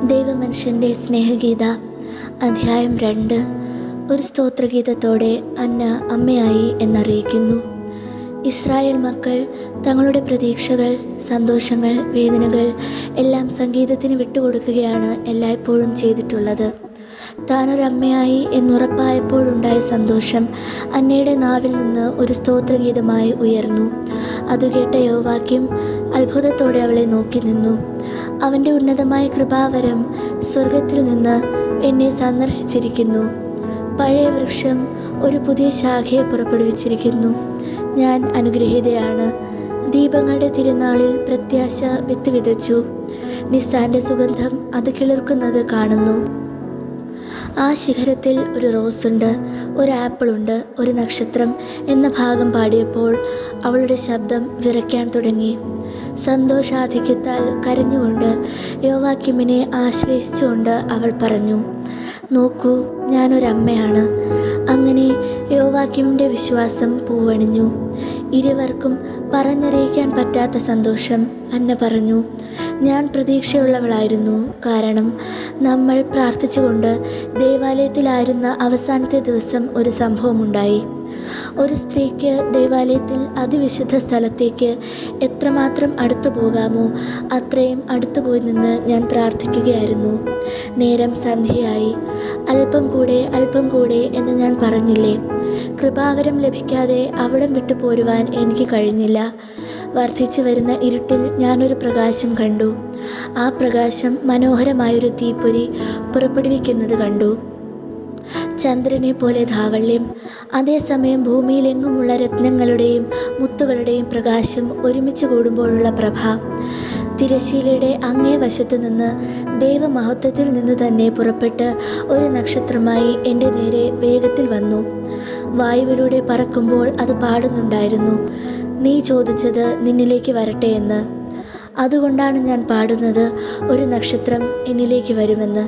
ദൈവമനുഷ്യൻ്റെ സ്നേഹഗീത അധ്യായം 2. ഒരു സ്തോത്രഗീതത്തോടെ അന്ന അമ്മയായി എന്നറിയിക്കുന്നു. ഇസ്രായേൽ മക്കൾ തങ്ങളുടെ പ്രതീക്ഷകൾ, സന്തോഷങ്ങൾ, വേദനകൾ എല്ലാം സംഗീതത്തിന് വിട്ടുകൊടുക്കുകയാണ് എല്ലായ്പ്പോഴും ചെയ്തിട്ടുള്ളത്. താനൊരമ്മയായി എന്നുറപ്പായപ്പോഴുണ്ടായ സന്തോഷം അന്നയുടെ നാവിൽ നിന്ന് ഒരു സ്തോത്രഗീതമായി ഉയർന്നു. അതുകേട്ട യോവാക്യം അത്ഭുതത്തോടെ അവളെ നോക്കി നിന്നു. അവൻ്റെ ഉന്നതമായ കൃപാവരം സ്വർഗത്തിൽ നിന്ന് എന്നെ സന്ദർശിച്ചിരിക്കുന്നു. പഴയ വൃക്ഷം ഒരു പുതിയ ശാഖയെ പുറപ്പെടുവിച്ചിരിക്കുന്നു. ഞാൻ അനുഗ്രഹീതയാണ്. ദീപങ്ങളുടെ തിരുനാളിൽ പ്രത്യാശ വിത്ത് വിതച്ചു. നിസ്സാന്റെ സുഗന്ധം അത് കിളിർക്കുന്നത് കാണുന്നു. ആ ശിഖരത്തിൽ ഒരു റോസുണ്ട്, ഒരു ആപ്പിളുണ്ട്, ഒരു നക്ഷത്രം എന്ന ഭാഗം പാടിയപ്പോൾ അവളുടെ ശബ്ദം വിറയ്ക്കാൻ തുടങ്ങി. സന്തോഷാധിക്യത്താൽ കരഞ്ഞുകൊണ്ട് യോവാക്യമിനെ ആശ്രയിച്ചുകൊണ്ട് അവൾ പറഞ്ഞു, നോക്കൂ, ഞാനൊരമ്മയാണ്. അങ്ങനെ യോവാക്യമിൻ്റെ വിശ്വാസം പൂവണിഞ്ഞു. ഇരുവർക്കും പറഞ്ഞറിയിക്കാൻ പറ്റാത്ത സന്തോഷം. അന്ന പറഞ്ഞു, ഞാൻ പ്രതീക്ഷയുള്ളവളായിരുന്നു. കാരണം നമ്മൾ പ്രാർത്ഥിച്ചുകൊണ്ട് ദേവാലയത്തിലായിരുന്ന അവസാനത്തെ ദിവസം ഒരു സംഭവമുണ്ടായി. ഒരു സ്ത്രീക്ക് ദേവാലയത്തിൽ അതിവിശുദ്ധ സ്ഥലത്തേക്ക് എത്രമാത്രം അടുത്തു പോകാമോ അത്രയും അടുത്തുപോയി നിന്ന് ഞാൻ പ്രാർത്ഥിക്കുകയായിരുന്നു. നേരം സന്ധ്യയായി. അല്പം കൂടെ എന്ന് ഞാൻ പറഞ്ഞില്ലേ? കൃപാവരം ലഭിക്കാതെ അവിടം വിട്ടു പോരുവാൻ എനിക്ക് കഴിഞ്ഞില്ല. വർദ്ധിച്ചു വരുന്ന ഇരുട്ടിൽ ഞാനൊരു പ്രകാശം കണ്ടു. ആ പ്രകാശം മനോഹരമായൊരു തീപ്പൊരി പുറപ്പെടുവിക്കുന്നത് കണ്ടു. ചന്ദ്രനെ പോലെ ധാവള്യം. അതേസമയം ഭൂമിയിലെങ്ങുമുള്ള രത്നങ്ങളുടെയും മുത്തുകളുടെയും പ്രകാശം ഒരുമിച്ച് കൂടുമ്പോഴുള്ള പ്രഭ. തിരശ്ശീലയുടെ അങ്ങേ വശത്തു നിന്ന് ദൈവമഹത്വത്തിൽ നിന്നു തന്നെ പുറപ്പെട്ട് ഒരു നക്ഷത്രമായി എൻ്റെ നേരെ വേഗത്തിൽ വന്നു. വായുവിലൂടെ പറക്കുമ്പോൾ അത് പാടുന്നുണ്ടായിരുന്നു, നീ ചോദിച്ചത് നിന്നിലേക്ക് വരട്ടെ എന്ന്. അതുകൊണ്ടാണ് ഞാൻ പാടുന്നത്, ഒരു നക്ഷത്രം എന്നിലേക്ക് വരുമെന്ന്.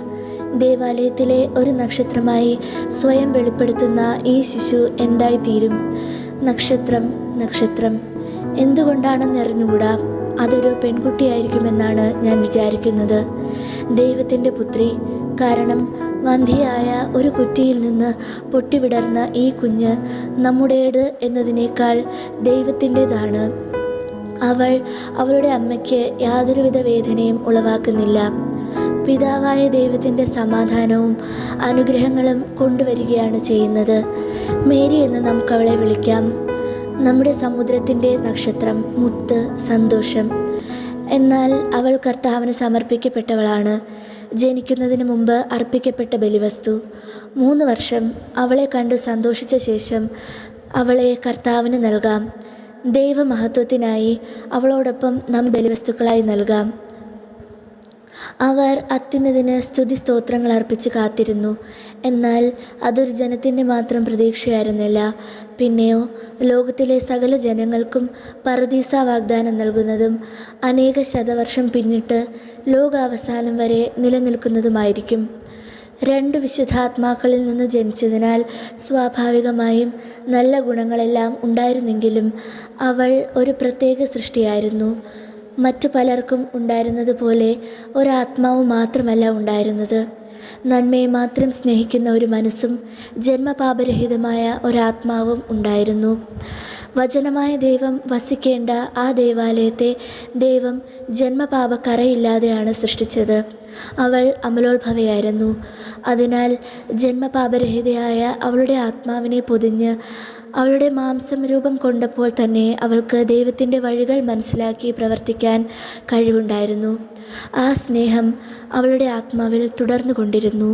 ദേവാലയത്തിലെ ഒരു നക്ഷത്രമായി സ്വയം വെളിപ്പെടുത്തുന്ന ഈ ശിശു എന്തായിത്തീരും? നക്ഷത്രം എന്തുകൊണ്ടാണെന്ന് അറിഞ്ഞുകൂടാ. അതൊരു പെൺകുട്ടിയായിരിക്കുമെന്നാണ് ഞാൻ വിചാരിക്കുന്നത്. ദൈവത്തിൻ്റെ പുത്രി. കാരണം വന്ധ്യയായ ഒരു കുറ്റിയിൽ നിന്ന് പൊട്ടിവിടർന്ന ഈ കുഞ്ഞ് നമ്മുടേത് എന്നതിനേക്കാൾ ദൈവത്തിൻ്റെതാണ്. അവൾ അവളുടെ അമ്മയ്ക്ക് യാതൊരുവിധ വേദനയും ഉളവാക്കുന്നില്ല. പിതാവായ ദൈവത്തിൻ്റെ സമാധാനവും അനുഗ്രഹങ്ങളും കൊണ്ടുവരികയാണ് ചെയ്യുന്നത്. മേരി എന്ന് നമുക്കവളെ വിളിക്കാം. നമ്മുടെ സമുദ്രത്തിൻ്റെ നക്ഷത്രം, മുത്ത്, സന്തോഷം. എന്നാൽ അവൾ കർത്താവിന് സമർപ്പിക്കപ്പെട്ടവളാണ്. ജനിക്കുന്നതിന് മുമ്പ് അർപ്പിക്കപ്പെട്ട ബലിവസ്തു. 3 വർഷം അവളെ കണ്ടു സന്തോഷിച്ച ശേഷം അവളെ കർത്താവിന് നൽകാം. ദൈവമഹത്വത്തിനായി അവളോടൊപ്പം നാം ബലിവസ്തുക്കളായി നൽകാം. അവർ അത്യുന്നതിന് സ്തുതി സ്തോത്രങ്ങൾ അർപ്പിച്ച് കാത്തിരുന്നു. എന്നാൽ അതൊരു ജനത്തിൻ്റെ മാത്രം പ്രതീക്ഷയായിരുന്നില്ല. പിന്നെയോ ലോകത്തിലെ സകല ജനങ്ങൾക്കും പറുദീസ വാഗ്ദാനം നൽകുന്നതും അനേക ശതവർഷം പിന്നിട്ട് ലോകാവസാനം വരെ നിലനിൽക്കുന്നതുമായിരിക്കും. 2 വിശുദ്ധാത്മാക്കളിൽ നിന്ന് ജനിച്ചതിനാൽ സ്വാഭാവികമായും നല്ല ഗുണങ്ങളെല്ലാം ഉണ്ടായിരുന്നെങ്കിലും അവൾ ഒരു പ്രത്യേക സൃഷ്ടിയായിരുന്നു. മറ്റു പലർക്കും ഉണ്ടായിരുന്നതുപോലെ ഒരാത്മാവ് മാത്രമല്ല ഉണ്ടായിരുന്നത്. നന്മയെ മാത്രം സ്നേഹിക്കുന്ന ഒരു മനസ്സും ജന്മപാപരഹിതമായ ഒരാത്മാവും ഉണ്ടായിരുന്നു. വചനമായ ദൈവം വസിക്കേണ്ട ആ ദേവാലയത്തെ ദൈവം ജന്മപാപക്കറയില്ലാതെയാണ് സൃഷ്ടിച്ചത്. അവൾ അമലോത്ഭവയായിരുന്നു. അതിനാൽ ജന്മപാപരഹിതയായ അവളുടെ ആത്മാവിനെ പൊതിഞ്ഞ് അവളുടെ മാംസം രൂപം കൊണ്ടപ്പോൾ തന്നെ അവൾക്ക് ദൈവത്തിൻ്റെ വഴികൾ മനസ്സിലാക്കി പ്രവർത്തിക്കാൻ കഴിവുണ്ടായിരുന്നു. ആ സ്നേഹം അവളുടെ ആത്മാവിൽ തുടർന്നു കൊണ്ടിരുന്നു.